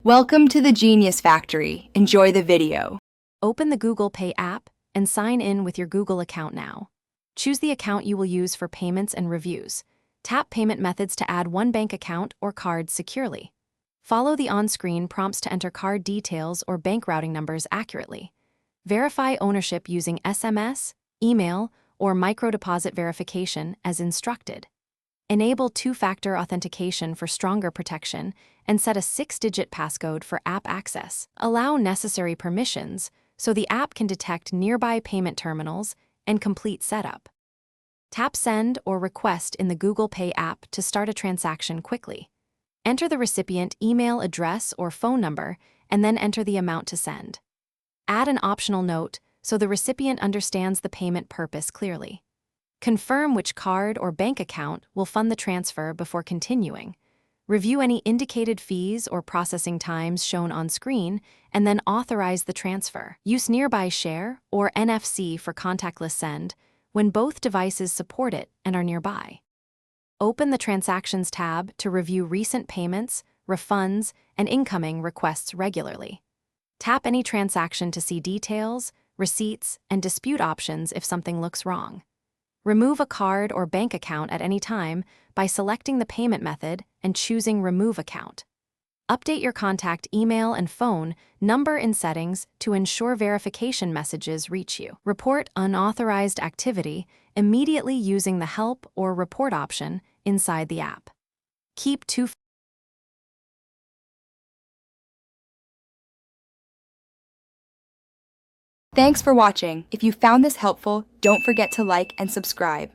Welcome to the Genius Factory. Enjoy the video. Open the Google Pay app and sign in with your Google account now. Choose the account you will use for payments and reviews. Tap payment methods to add one bank account or card securely. Follow the on-screen prompts to enter card details or bank routing numbers accurately. Verify ownership using SMS, email, or micro-deposit verification as instructed. Enable two-factor authentication for stronger protection and set a 6-digit passcode for app access. Allow necessary permissions so the app can detect nearby payment terminals and complete setup. Tap Send or Request in the Google Pay app to start a transaction quickly. Enter the recipient email address or phone number and then enter the amount to send. Add an optional note so the recipient understands the payment purpose clearly. Confirm which card or bank account will fund the transfer before continuing. Review any indicated fees or processing times shown on screen, and then authorize the transfer. Use Nearby Share or NFC for contactless send when both devices support it and are nearby. Open the Transactions tab to review recent payments, refunds, and incoming requests regularly. Tap any transaction to see details, receipts, and dispute options if something looks wrong. Remove a card or bank account at any time by selecting the payment method and choosing Remove Account. Update your contact email and phone number in settings to ensure verification messages reach you. Report unauthorized activity immediately using the Help or Report option inside the app. Keep two Thanks for watching. If you found this helpful, don't forget to like and subscribe.